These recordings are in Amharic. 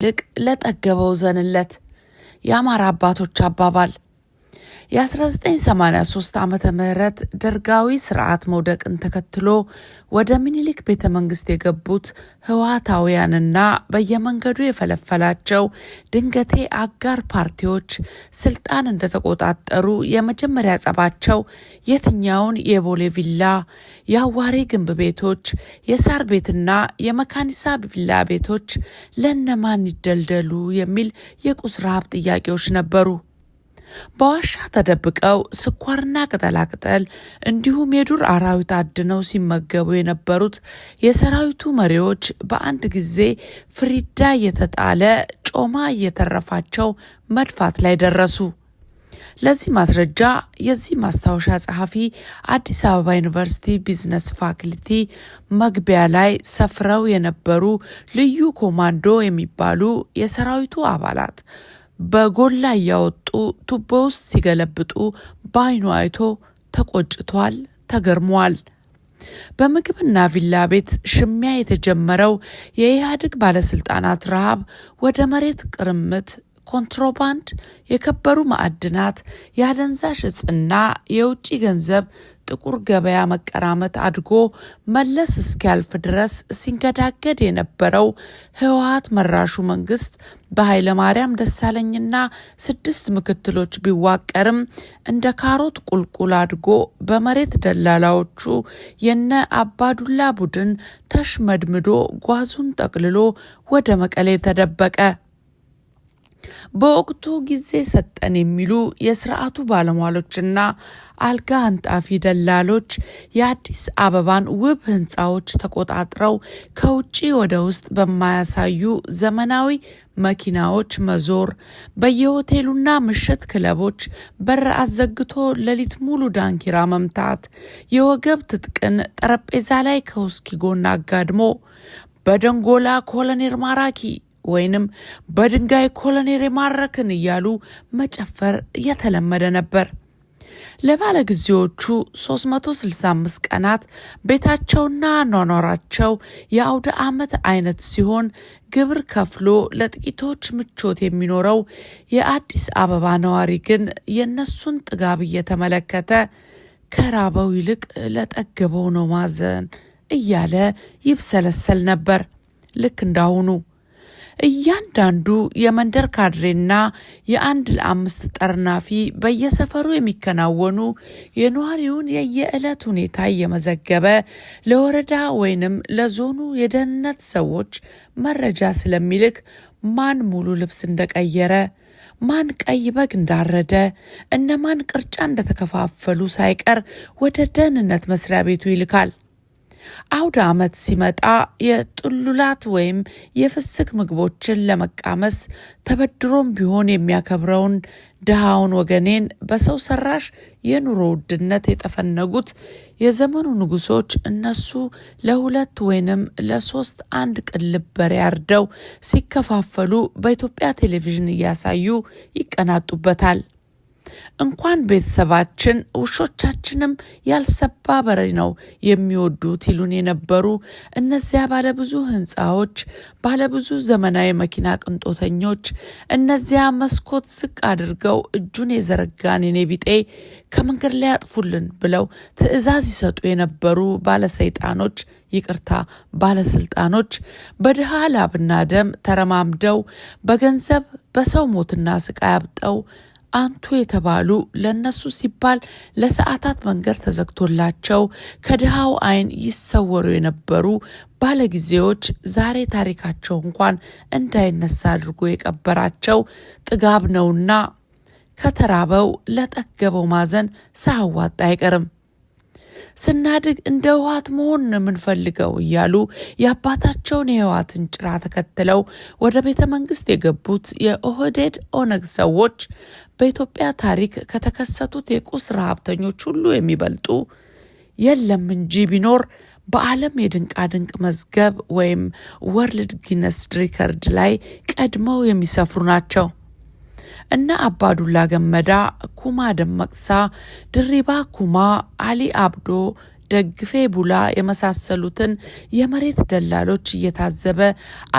ልቅ ለጠገበው ዘንለት የአማራ አባቶች አባባል የ1983 ዓመተ ምህረት ደርጋዊ ስርዓት መውደቅን ተከትሎ ወደ ምኒልክ ቤተ መንግስት የገቡት ህወሓታውያንና በየመንገዱ የፈለፈላቸው ድንገቴ አጋር ፓርቲዎች ስልጣን እንደተቆጣጠሩ የመጀመሪያ ጸባቸው የትኛውን የቦሌ ቪላ፣ የአዋሬ ግንብ ቤቶች፣ የሳር ቤትና የመካኒሳ ቪላ ቤቶች ለነማን ይደልደሉ የሚል የቁስ ረሃብ ጥያቄዎች ነበሩ። በዋሻ ተደብቀው ስኳርና ቅጠላቅጠል እንዲሁም የዱር አራዊት አድነው ሲመገቡ የነበሩት የሰራዊቱ መሪዎች በአንድ ጊዜ ፍሪዳ እየተጣለ ጮማ እየተረፋቸው መድፋት ላይ ደረሱ። ለዚህ ማስረጃ የዚህ ማስታወሻ ጸሐፊ አዲስ አበባ ዩኒቨርሲቲ ቢዝነስ ፋክልቲ መግቢያ ላይ ሰፍረው የነበሩ ልዩ ኮማንዶ የሚባሉ የሰራዊቱ አባላት በጎላ እያወጡ ቱቦ ውስጥ ሲገለብጡ በአይኑ አይቶ ተቆጭቷል፣ ተገርሟል። በምግብና ቪላ ቤት ሽሚያ የተጀመረው የኢህአዴግ ባለስልጣናት ረሃብ ወደ መሬት ቅርምት፣ ኮንትሮባንድ፣ የከበሩ ማዕድናት፣ የአደንዛዥ እጽና የውጭ ገንዘብ ጥቁር ገበያ መቀራመት አድጎ መለስ እስኪያልፍ ድረስ ሲንገዳገድ የነበረው ህወሓት መራሹ መንግስት በኃይለ ማርያም ደሳለኝና 6 ምክትሎች ቢዋቀርም እንደ ካሮት ቁልቁል አድጎ በመሬት ደላላዎቹ የነ አባዱላ ቡድን ተሽመድምዶ ጓዙን ጠቅልሎ ወደ መቀሌ ተደበቀ። በወቅቱ ጊዜ ሰጠን የሚሉ የስርዓቱ ባለሟሎችና አልጋ አንጣፊ ደላሎች የአዲስ አበባን ውብ ህንፃዎች ተቆጣጥረው ከውጪ ወደ ውስጥ በማያሳዩ ዘመናዊ መኪናዎች መዞር፣ በየሆቴሉና ምሽት ክለቦች በር አዘግቶ ሌሊት ሙሉ ዳንኪራ መምታት፣ የወገብ ትጥቅን ጠረጴዛ ላይ ከውስኪ ጎን አጋድሞ በደንጎላ ኮሎኔል ማራኪ ወይንም በድንጋይ ኮሎኔል ማረክን እያሉ መጨፈር የተለመደ ነበር። ለባለ ጊዜዎቹ 365 ቀናት ቤታቸውና ኗኗራቸው የአውደ ዓመት አይነት ሲሆን ግብር ከፍሎ ለጥቂቶች ምቾት የሚኖረው የአዲስ አበባ ነዋሪ ግን የነሱን ጥጋብ እየተመለከተ ከራበው ይልቅ ለጠገበው ነው ማዘን እያለ ይብሰለሰል ነበር። ልክ እንዳሁኑ እያንዳንዱ የመንደር ካድሬና የአንድ ለ5 ጠርናፊ በየሰፈሩ የሚከናወኑ የነዋሪውን የየዕለት ሁኔታ እየመዘገበ ለወረዳ ወይንም ለዞኑ የደህንነት ሰዎች መረጃ ስለሚልክ ማን ሙሉ ልብስ እንደቀየረ፣ ማን ቀይ በግ እንዳረደ፣ እነማን ቅርጫ እንደተከፋፈሉ ሳይቀር ወደ ደህንነት መስሪያ ቤቱ ይልካል። አውደ ዓመት ሲመጣ የጥሉላት ወይም የፍስክ ምግቦችን ለመቃመስ ተበድሮም ቢሆን የሚያከብረውን ድሃውን ወገኔን በሰው ሰራሽ የኑሮ ውድነት የጠፈነጉት የዘመኑ ንጉሶች እነሱ ለ2 ወይንም ለ3 አንድ ቅልብ በሬ አርደው ሲከፋፈሉ በኢትዮጵያ ቴሌቪዥን እያሳዩ ይቀናጡበታል። እንኳን ቤተሰባችን ውሾቻችንም ያልሰባ በሬ ነው የሚወዱት ይሉን የነበሩ እነዚያ ባለብዙ ህንፃዎች፣ ባለብዙ ዘመናዊ መኪና ቅንጦተኞች፣ እነዚያ መስኮት ዝቅ አድርገው እጁን የዘረጋን የኔ ቢጤ ከመንገድ ላይ ያጥፉልን ብለው ትዕዛዝ ይሰጡ የነበሩ ባለሰይጣኖች፣ ይቅርታ ባለስልጣኖች በድሃ ላብና ደም ተረማምደው በገንዘብ በሰው ሞትና ስቃይ አብጠው አንቱ የተባሉ ለነሱ ሲባል ለሰዓታት መንገድ ተዘግቶላቸው ከድሃው አይን ይሰወሩ የነበሩ ባለጊዜዎች ዛሬ ታሪካቸው እንኳን እንዳይነሳ አድርጎ የቀበራቸው ጥጋብ ነውና ከተራበው ለጠገበው ማዘን ሳያዋጣ አይቀርም። ስናድግ እንደ ህወሓት መሆን ነው የምንፈልገው እያሉ የአባታቸውን የህወሓትን ጭራ ተከትለው ወደ ቤተ መንግስት የገቡት የኦህዴድ ኦነግ ሰዎች በኢትዮጵያ ታሪክ ከተከሰቱት የቁስ ረሃብተኞች ሁሉ የሚበልጡ የለም እንጂ ቢኖር በዓለም የድንቃድንቅ መዝገብ ወይም ወርልድ ጊነስ ሪከርድ ላይ ቀድመው የሚሰፍሩ ናቸው። እነ አባዱላ ገመዳ፣ ኩማ ደመቅሳ፣ ድሪባ ኩማ፣ አሊ አብዶ፣ ደግፌ ቡላ የመሳሰሉትን የመሬት ደላሎች እየታዘበ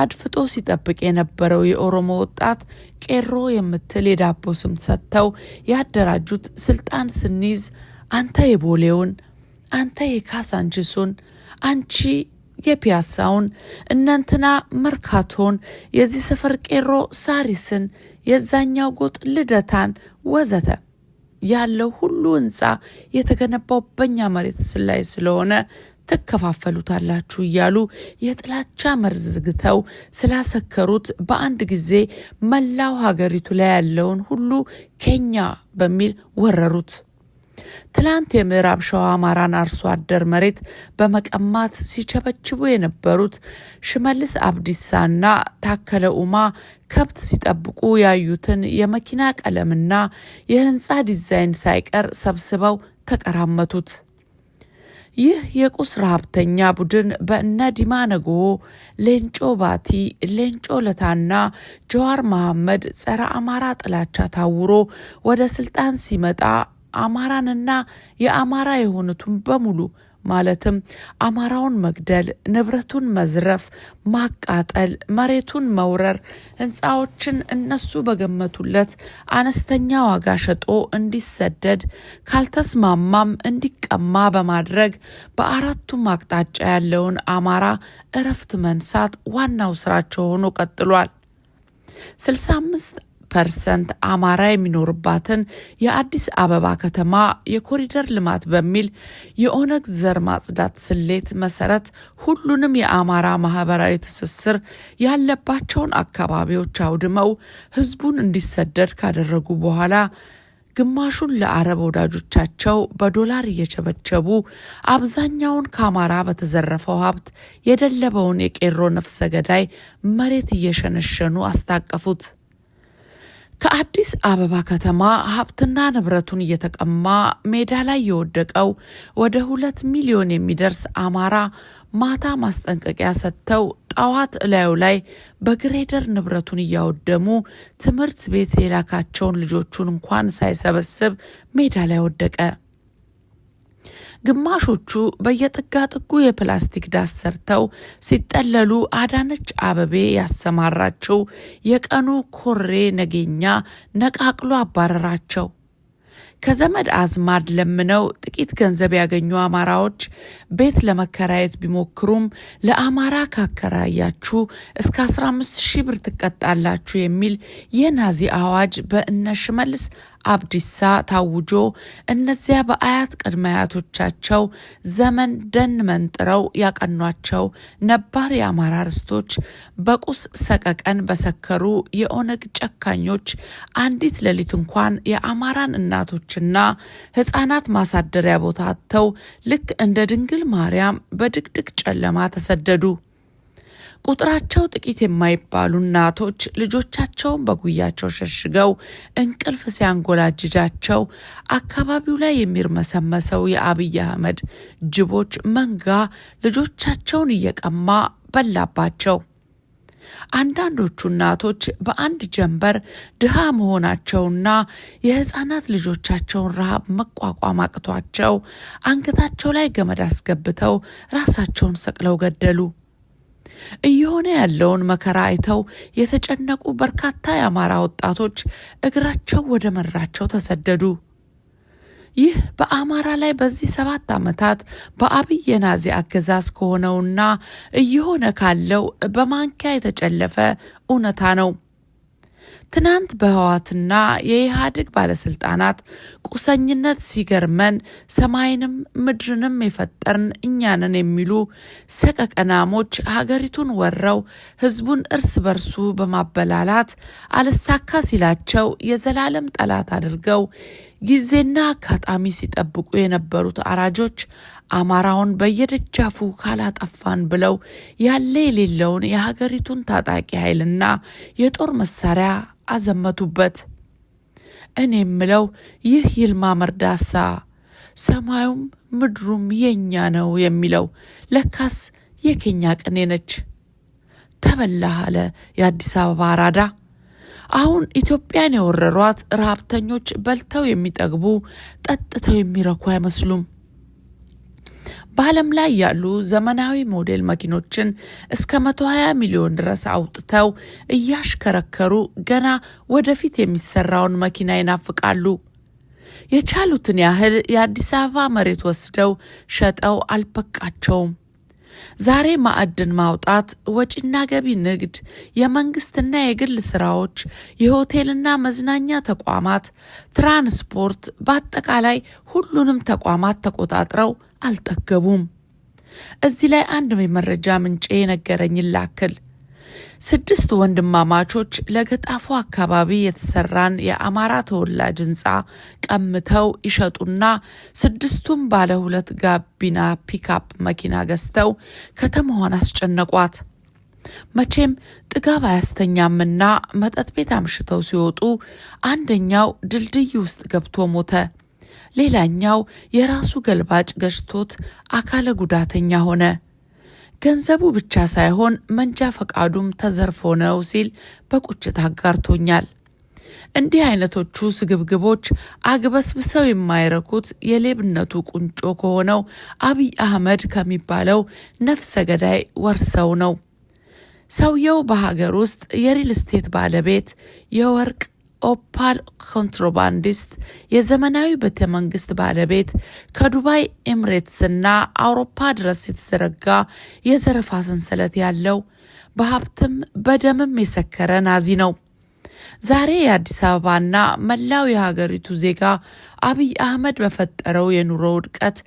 አድፍጦ ሲጠብቅ የነበረው የኦሮሞ ወጣት ቄሮ የምትል የዳቦ ስም ሰጥተው ያደራጁት ስልጣን ስንይዝ አንተ የቦሌውን፣ አንተ የካሳንቺሱን፣ አንቺ የፒያሳውን፣ እናንተና መርካቶን፣ የዚህ ሰፈር ቄሮ ሳሪስን፣ የዛኛው ጎጥ ልደታን ወዘተ ያለው ሁሉ ህንጻ የተገነባው በእኛ መሬት ላይ ስለሆነ ትከፋፈሉታላችሁ እያሉ የጥላቻ መርዝ ዝግተው ስላሰከሩት በአንድ ጊዜ መላው ሀገሪቱ ላይ ያለውን ሁሉ ኬኛ በሚል ወረሩት። ትላንት የምዕራብ ሸዋ አማራን አርሶ አደር መሬት በመቀማት ሲቸበችቡ የነበሩት ሽመልስ አብዲሳና ታከለ ኡማ ከብት ሲጠብቁ ያዩትን የመኪና ቀለምና የህንፃ ዲዛይን ሳይቀር ሰብስበው ተቀራመቱት። ይህ የቁስ ረሀብተኛ ቡድን በእነ ዲማ ነጎ፣ ሌንጮ ባቲ፣ ሌንጮ ለታና ጀዋር መሐመድ ጸረ አማራ ጥላቻ ታውሮ ወደ ስልጣን ሲመጣ አማራንና የአማራ የሆኑትን በሙሉ ማለትም አማራውን መግደል፣ ንብረቱን መዝረፍ፣ ማቃጠል፣ መሬቱን መውረር፣ ህንፃዎችን እነሱ በገመቱለት አነስተኛ ዋጋ ሸጦ እንዲሰደድ ካልተስማማም እንዲቀማ በማድረግ በአራቱም አቅጣጫ ያለውን አማራ እረፍት መንሳት ዋናው ስራቸው ሆኖ ቀጥሏል። 65% አማራ የሚኖርባትን የአዲስ አበባ ከተማ የኮሪደር ልማት በሚል የኦነግ ዘር ማጽዳት ስሌት መሰረት ሁሉንም የአማራ ማህበራዊ ትስስር ያለባቸውን አካባቢዎች አውድመው ህዝቡን እንዲሰደድ ካደረጉ በኋላ ግማሹን ለአረብ ወዳጆቻቸው በዶላር እየቸበቸቡ አብዛኛውን ከአማራ በተዘረፈው ሀብት የደለበውን የቄሮ ነፍሰ ገዳይ መሬት እየሸነሸኑ አስታቀፉት። ከአዲስ አበባ ከተማ ሀብትና ንብረቱን እየተቀማ ሜዳ ላይ የወደቀው ወደ 2 ሚሊዮን የሚደርስ አማራ ማታ ማስጠንቀቂያ ሰጥተው ጣዋት እላዩ ላይ በግሬደር ንብረቱን እያወደሙ ትምህርት ቤት የላካቸውን ልጆቹን እንኳን ሳይሰበስብ ሜዳ ላይ ወደቀ። ግማሾቹ በየጥጋጥጉ የፕላስቲክ ዳስ ሰርተው ሲጠለሉ አዳነች አበቤ ያሰማራቸው የቀኑ ኮሬ ነገኛ ነቃቅሎ አባረራቸው። ከዘመድ አዝማድ ለምነው ጥቂት ገንዘብ ያገኙ አማራዎች ቤት ለመከራየት ቢሞክሩም ለአማራ ካከራያችሁ እስከ 15,000 ብር ትቀጣላችሁ የሚል የናዚ አዋጅ በእነ ሽመልስ አብዲሳ ታውጆ እነዚያ በአያት ቅድመ አያቶቻቸው ዘመን ደን መንጥረው ያቀኗቸው ነባር የአማራ ርስቶች በቁስ ሰቀቀን በሰከሩ የኦነግ ጨካኞች አንዲት ሌሊት እንኳን የአማራን እናቶችና ህፃናት ማሳደሪያ ቦታ አጥተው ልክ እንደ ድንግል ማርያም በድቅድቅ ጨለማ ተሰደዱ። ቁጥራቸው ጥቂት የማይባሉ እናቶች ልጆቻቸውን በጉያቸው ሸሽገው እንቅልፍ ሲያንጎላጅጃቸው አካባቢው ላይ የሚርመሰመሰው የአብይ አህመድ ጅቦች መንጋ ልጆቻቸውን እየቀማ በላባቸው። አንዳንዶቹ እናቶች በአንድ ጀንበር ድሃ መሆናቸውና የህፃናት ልጆቻቸውን ረሃብ መቋቋም አቅቷቸው አንገታቸው ላይ ገመድ አስገብተው ራሳቸውን ሰቅለው ገደሉ። እየሆነ ያለውን መከራ አይተው የተጨነቁ በርካታ የአማራ ወጣቶች እግራቸው ወደ መራቸው ተሰደዱ። ይህ በአማራ ላይ በዚህ 7 ዓመታት በአብይ የናዚ አገዛዝ ከሆነውና እየሆነ ካለው በማንኪያ የተጨለፈ እውነታ ነው። ትናንት በህዋትና የኢህአዴግ ባለስልጣናት ቁሰኝነት ሲገርመን ሰማይንም ምድርንም የፈጠርን እኛንን የሚሉ ሰቀቀናሞች ሀገሪቱን ወረው ህዝቡን እርስ በርሱ በማበላላት አልሳካ ሲላቸው የዘላለም ጠላት አድርገው ጊዜና አጋጣሚ ሲጠብቁ የነበሩት አራጆች አማራውን በየደጃፉ ካላጠፋን ብለው ያለ የሌለውን የሀገሪቱን ታጣቂ ኃይልና የጦር መሳሪያ አዘመቱበት። እኔ የምለው ይህ ይልማ መርዳሳ ሰማዩም ምድሩም የኛ ነው የሚለው ለካስ የኬኛ ቅኔ ነች። ተበላህ አለ የአዲስ አበባ አራዳ። አሁን ኢትዮጵያን የወረሯት ረሀብተኞች በልተው የሚጠግቡ ጠጥተው የሚረኩ አይመስሉም። በዓለም ላይ ያሉ ዘመናዊ ሞዴል መኪኖችን እስከ 120 ሚሊዮን ድረስ አውጥተው እያሽከረከሩ ገና ወደፊት የሚሰራውን መኪና ይናፍቃሉ። የቻሉትን ያህል የአዲስ አበባ መሬት ወስደው ሸጠው አልበቃቸውም። ዛሬ ማዕድን ማውጣት፣ ወጪና ገቢ ንግድ፣ የመንግስትና የግል ስራዎች፣ የሆቴልና መዝናኛ ተቋማት፣ ትራንስፖርት፣ በአጠቃላይ ሁሉንም ተቋማት ተቆጣጥረው አልጠገቡም። እዚህ ላይ አንድ የመረጃ ምንጭ ነገረኝን ላክል። 6 ወንድማማቾች ለገጣፎ አካባቢ የተሰራን የአማራ ተወላጅ ህንፃ ቀምተው ይሸጡና 6ቱም ባለ 2 ጋቢና ፒካፕ መኪና ገዝተው ከተማዋን አስጨነቋት። መቼም ጥጋብ አያስተኛምና መጠጥ ቤት አምሽተው ሲወጡ አንደኛው ድልድይ ውስጥ ገብቶ ሞተ። ሌላኛው የራሱ ገልባጭ ገጭቶት አካለ ጉዳተኛ ሆነ። ገንዘቡ ብቻ ሳይሆን መንጃ ፈቃዱም ተዘርፎ ነው ሲል በቁጭት አጋርቶኛል። እንዲህ አይነቶቹ ስግብግቦች አግበስብሰው የማይረኩት የሌብነቱ ቁንጮ ከሆነው አብይ አህመድ ከሚባለው ነፍሰ ገዳይ ወርሰው ነው። ሰውየው በሀገር ውስጥ የሪል ስቴት ባለቤት፣ የወርቅ ኦፓል ኮንትሮባንዲስት፣ የዘመናዊ ቤተ መንግስት ባለቤት፣ ከዱባይ ኤምሬትስና አውሮፓ ድረስ የተዘረጋ የዘረፋ ሰንሰለት ያለው በሀብትም በደምም የሰከረ ናዚ ነው። ዛሬ የአዲስ አበባና መላው የሀገሪቱ ዜጋ አብይ አህመድ በፈጠረው የኑሮ ውድቀት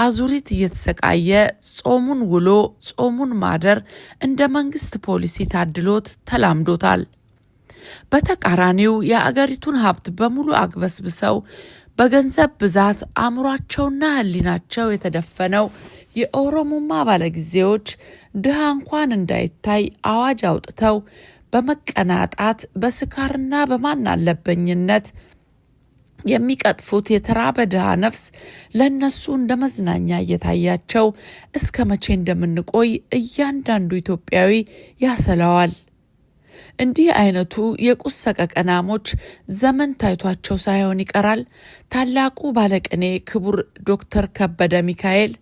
አዙሪት እየተሰቃየ ጾሙን ውሎ ጾሙን ማደር እንደ መንግስት ፖሊሲ ታድሎት ተላምዶታል። በተቃራኒው የአገሪቱን ሀብት በሙሉ አግበስብሰው በገንዘብ ብዛት አእምሯቸውና ህሊናቸው የተደፈነው የኦሮሞማ ባለጊዜዎች ድሃ እንኳን እንዳይታይ አዋጅ አውጥተው በመቀናጣት በስካርና በማን አለበኝነት የሚቀጥፉት የተራበ ድሃ ነፍስ ለነሱ እንደ መዝናኛ እየታያቸው እስከ መቼ እንደምንቆይ እያንዳንዱ ኢትዮጵያዊ ያሰላዋል። እንዲህ አይነቱ የቁስ ሰቀቀናሞች ዘመን ታይቷቸው ሳይሆን ይቀራል። ታላቁ ባለቅኔ ክቡር ዶክተር ከበደ ሚካኤል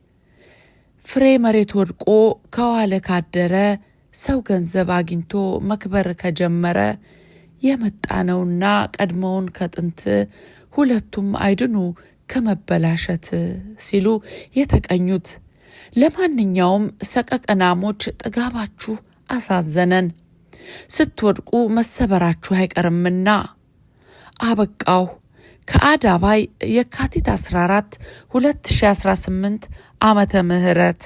ፍሬ መሬት ወድቆ ከዋለ ካደረ ሰው ገንዘብ አግኝቶ መክበር ከጀመረ የመጣ ነውና ቀድሞውን ከጥንት ሁለቱም አይድኑ ከመበላሸት ሲሉ የተቀኙት። ለማንኛውም ሰቀቀናሞች ጥጋባችሁ አሳዘነን፣ ስትወድቁ መሰበራችሁ አይቀርምና አበቃው። ከአዳባይ የካቲት 14 2018 ዓመተ ምህረት